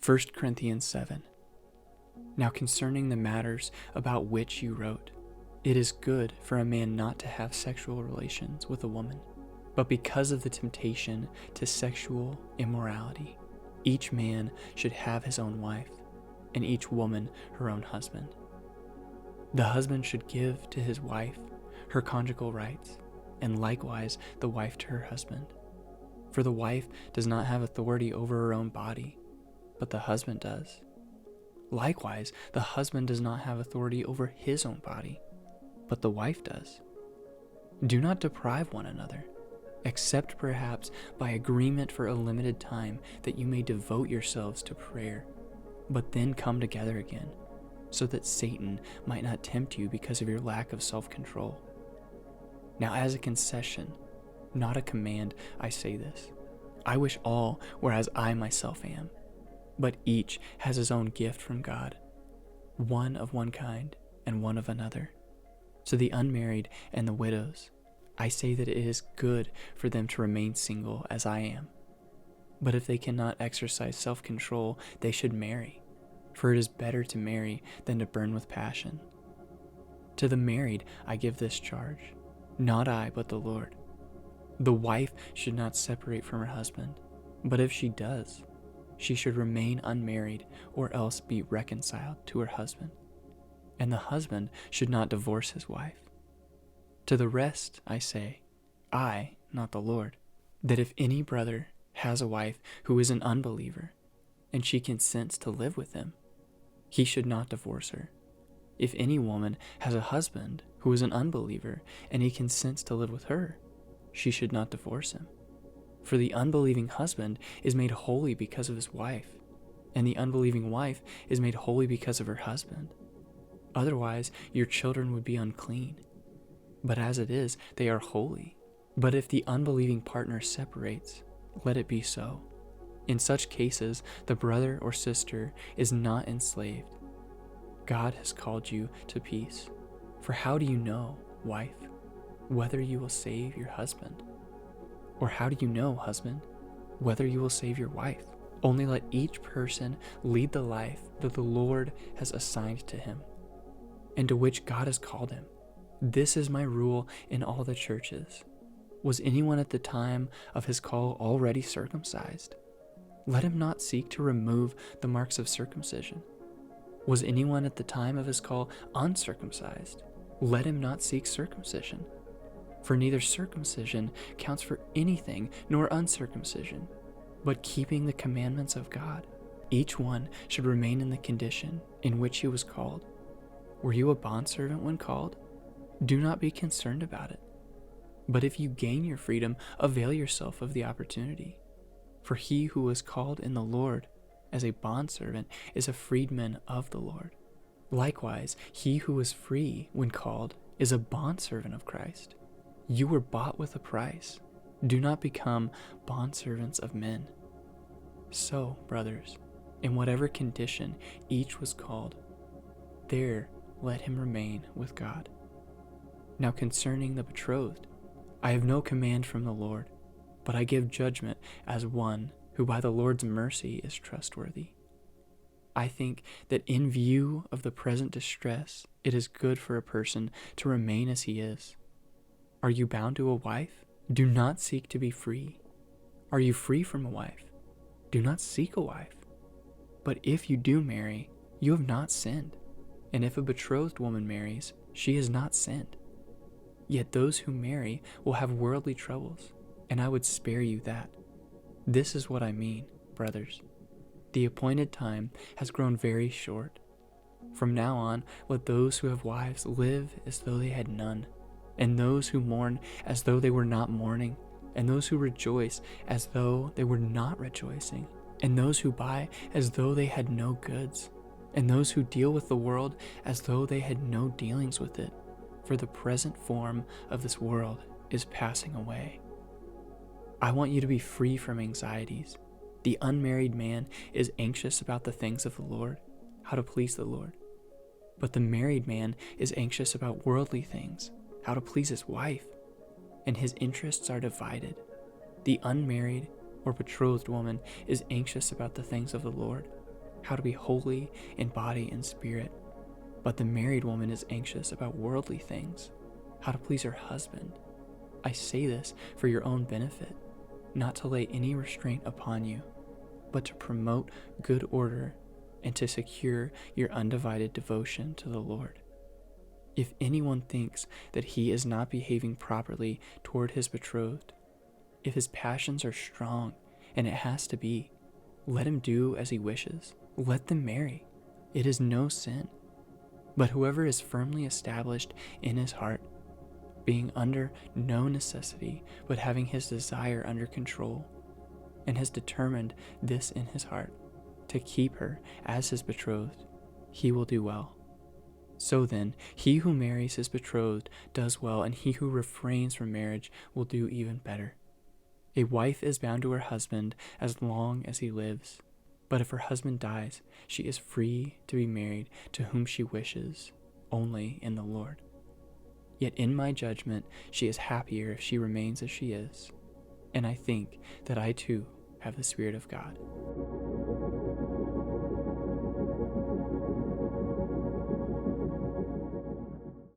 1 Corinthians 7. Now concerning the matters about which you wrote, it is good for a man not to have sexual relations with a woman, but because of the temptation to sexual immorality, each man should have his own wife, and each woman her own husband. The husband should give to his wife her conjugal rights, and likewise the wife to her husband. For the wife does not have authority over her own body, but the husband does. Likewise, the husband does not have authority over his own body, but the wife does. Do not deprive one another, except perhaps by agreement for a limited time, that you may devote yourselves to prayer, but then come together again, so that Satan might not tempt you because of your lack of self-control. Now as a concession, not a command, I say this. I wish all were as I myself am, but each has his own gift from God, one of one kind and one of another. To the unmarried and the widows, I say that it is good for them to remain single as I am. But if they cannot exercise self-control, they should marry, for it is better to marry than to burn with passion. To the married I give this charge, not I, but the Lord. The wife should not separate from her husband, but if she does, she should remain unmarried or else be reconciled to her husband. And the husband should not divorce his wife. To the rest I say, I, not the Lord, that if any brother has a wife who is an unbeliever, and she consents to live with him, he should not divorce her. If any woman has a husband who is an unbeliever, and he consents to live with her, she should not divorce him. For the unbelieving husband is made holy because of his wife, and the unbelieving wife is made holy because of her husband. Otherwise, your children would be unclean. But as it is, they are holy. But if the unbelieving partner separates, let it be so. In such cases, the brother or sister is not enslaved. God has called you to peace. For how do you know, wife, whether you will save your husband? Or how do you know, husband, whether you will save your wife? Only let each person lead the life that the Lord has assigned to him, and to which God has called him. This is my rule in all the churches. Was anyone at the time of his call already circumcised? Let him not seek to remove the marks of circumcision. Was anyone at the time of his call uncircumcised? Let him not seek circumcision. For neither circumcision counts for anything nor uncircumcision, but keeping the commandments of God. Each one should remain in the condition in which he was called. Were you a bondservant when called? Do not be concerned about it. But if you gain your freedom, avail yourself of the opportunity. For he who was called in the Lord as a bondservant is a freedman of the Lord. Likewise, he who was free when called is a bondservant of Christ. You were bought with a price. Do not become bondservants of men. So, brothers, in whatever condition each was called, there let him remain with God. Now concerning the betrothed, I have no command from the Lord, but I give judgment as one who by the Lord's mercy is trustworthy. I think that in view of the present distress, it is good for a person to remain as he is. Are you bound to a wife? Do not seek to be free. Are you free from a wife? Do not seek a wife. But if you do marry, you have not sinned. And if a betrothed woman marries, she has not sinned. Yet those who marry will have worldly troubles, and I would spare you that. This is what I mean, brothers. The appointed time has grown very short. From now on, let those who have wives live as though they had none, and those who mourn as though they were not mourning, and those who rejoice as though they were not rejoicing, and those who buy as though they had no goods, and those who deal with the world as though they had no dealings with it. For the present form of this world is passing away. I want you to be free from anxieties. The unmarried man is anxious about the things of the Lord, how to please the Lord. But the married man is anxious about worldly things, how to please his wife, and his interests are divided. The unmarried or betrothed woman is anxious about the things of the Lord, how to be holy in body and spirit. But the married woman is anxious about worldly things, how to please her husband. I say this for your own benefit, not to lay any restraint upon you, but to promote good order and to secure your undivided devotion to the Lord. If anyone thinks that he is not behaving properly toward his betrothed, if his passions are strong, and it has to be, let him do as he wishes. Let them marry. It is no sin. But whoever is firmly established in his heart, being under no necessity, but having his desire under control, and has determined this in his heart, to keep her as his betrothed, he will do well. So then, he who marries his betrothed does well, and he who refrains from marriage will do even better. A wife is bound to her husband as long as he lives, but if her husband dies, she is free to be married to whom she wishes, only in the Lord. Yet in my judgment, she is happier if she remains as she is, and I think that I too have the Spirit of God.